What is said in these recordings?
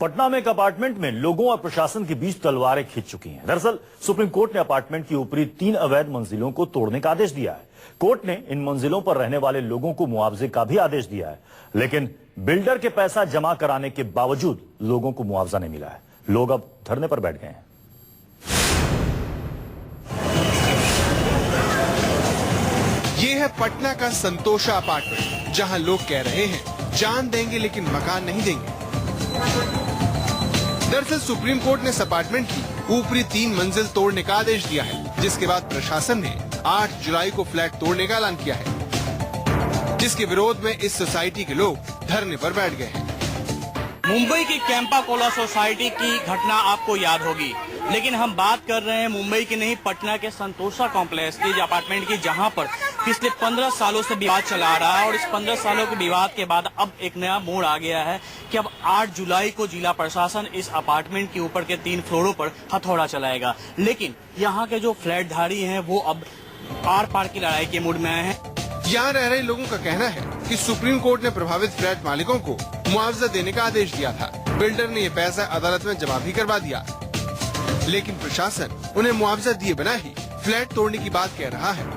पटना में एक अपार्टमेंट में लोगों और प्रशासन के बीच तलवारें खिंच चुकी हैं। दरअसल सुप्रीम कोर्ट ने अपार्टमेंट की ऊपरी 3 अवैध मंजिलों को तोड़ने का आदेश दिया है। कोर्ट ने इन मंजिलों पर रहने वाले लोगों को मुआवजे का भी आदेश दिया है, लेकिन बिल्डर के पैसा जमा कराने के बावजूद लोगों को मुआवजा नहीं मिला है। लोग अब धरने पर बैठ गए हैं। ये है पटना का संतोषा अपार्टमेंट, जहां लोग कह रहे हैं जान देंगे लेकिन मकान नहीं देंगे। दरअसल सुप्रीम कोर्ट ने इस अपार्टमेंट की ऊपरी 3 मंजिल तोड़ने का आदेश दिया है, जिसके बाद प्रशासन ने 8 जुलाई को फ्लैट तोड़ने का ऐलान किया है, जिसके विरोध में इस सोसाइटी के लोग धरने पर बैठ गए हैं। मुंबई की कैंपा कोला सोसाइटी की घटना आपको याद होगी, लेकिन हम बात कर रहे हैं मुंबई की नहीं, पटना के संतोषा कॉम्प्लेक्स की अपार्टमेंट की, जहां पर पिछले 15 सालों से विवाद चला आ रहा है। और इस 15 सालों के विवाद के बाद अब एक नया मोड़ आ गया है कि अब 8 जुलाई को जिला प्रशासन इस अपार्टमेंट के ऊपर के 3 फ्लोरों पर हथौड़ा चलाएगा। लेकिन यहाँ के जो फ्लैट धारी हैं वो अब आर पार की लड़ाई के मूड में आए हैं। यहाँ रह रहे लोगों का कहना है कि सुप्रीम कोर्ट ने प्रभावित फ्लैट मालिकों को मुआवजा देने का आदेश दिया था। बिल्डर ने ये पैसा अदालत में जमा भी करवा दिया, लेकिन प्रशासन उन्हें मुआवजा दिए बिना ही फ्लैट तोड़ने की बात कह रहा है।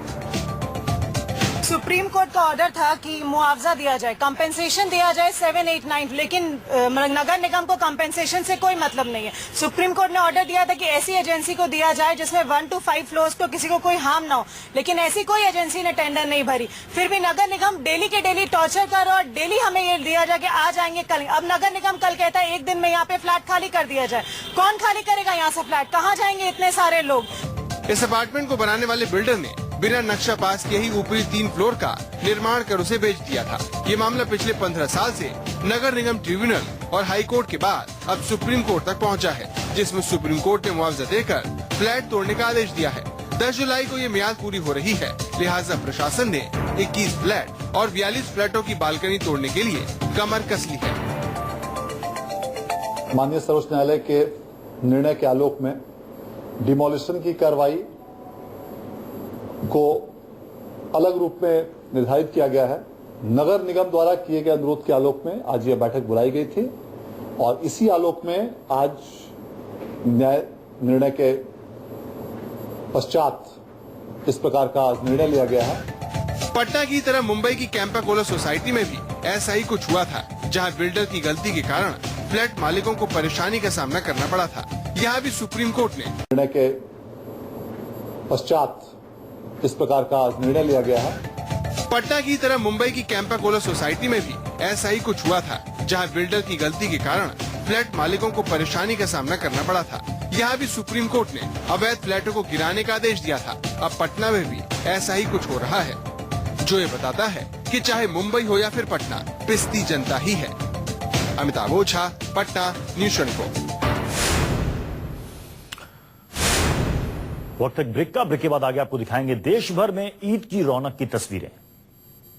सुप्रीम कोर्ट का ऑर्डर था कि मुआवजा दिया जाए, कंपेंसेशन दिया जाए 7, 8, 9, लेकिन नगर निगम को कंपेंसेशन से कोई मतलब नहीं है। सुप्रीम कोर्ट ने ऑर्डर दिया था कि ऐसी एजेंसी को दिया जाए जिसमें 1 to 5 फ्लोर्स को किसी को कोई हार्म ना हो, लेकिन ऐसी कोई एजेंसी ने टेंडर नहीं भरी। फिर भी नगर निगम डेली के डेली टॉर्चर कर रहा और डेली हमें ये दिया जाए कि आ जाएंगे कल। अब नगर निगम कल कहता है 1 दिन में यहाँ पे फ्लैट खाली कर दिया जाए। कौन खाली करेगा यहाँ से फ्लैट? कहाँ जाएंगे इतने सारे लोग? इस अपार्टमेंट को बनाने वाले बिल्डर ने बिना नक्शा पास किए ही ऊपरी 3 फ्लोर का निर्माण कर उसे बेच दिया था। ये मामला पिछले 15 साल से नगर निगम ट्रिब्यूनल और हाई कोर्ट के बाद अब सुप्रीम कोर्ट तक पहुंचा है, जिसमें सुप्रीम कोर्ट ने मुआवजा देकर फ्लैट तोड़ने का आदेश दिया है। 10 जुलाई को ये मियाद पूरी हो रही है, लिहाजा प्रशासन ने 21 फ्लैट और 42 फ्लैटों की बालकनी तोड़ने के लिए कमर कस ली है। माननीय सर्वोच्च न्यायालय के निर्णय के आलोक में डिमोलिशन की कार्रवाई को अलग रूप में निर्धारित किया गया है। नगर निगम द्वारा किए गए अनुरोध के आलोक में आज यह बैठक बुलाई गई थी और इसी आलोक में आज न्याय निर्णय के पश्चात इस प्रकार का निर्णय लिया गया है। पटना की तरह मुंबई की कैंपा कोला सोसाइटी में भी ऐसा ही कुछ हुआ था, जहां बिल्डर की गलती के कारण फ्लैट मालिकों को परेशानी का सामना करना पड़ा था। यहाँ भी सुप्रीम कोर्ट ने निर्णय के पश्चात इस प्रकार का निर्णय लिया गया है। पटना की तरह मुंबई की कैंपा कोला सोसाइटी में भी ऐसा ही कुछ हुआ था, जहां बिल्डर की गलती के कारण फ्लैट मालिकों को परेशानी का सामना करना पड़ा था। यहाँ भी सुप्रीम कोर्ट ने अवैध फ्लैटों को गिराने का आदेश दिया था। अब पटना में भी ऐसा ही कुछ हो रहा है, जो ये बताता है कि चाहे मुंबई हो या फिर पटना, पिसती जनता ही है। अमिताभ ओझा, पटना, न्यूज़ 24। वक्त एक ब्रेक का। ब्रेक के बाद आगे आपको दिखाएंगे देश भर में ईद की रौनक की तस्वीरें।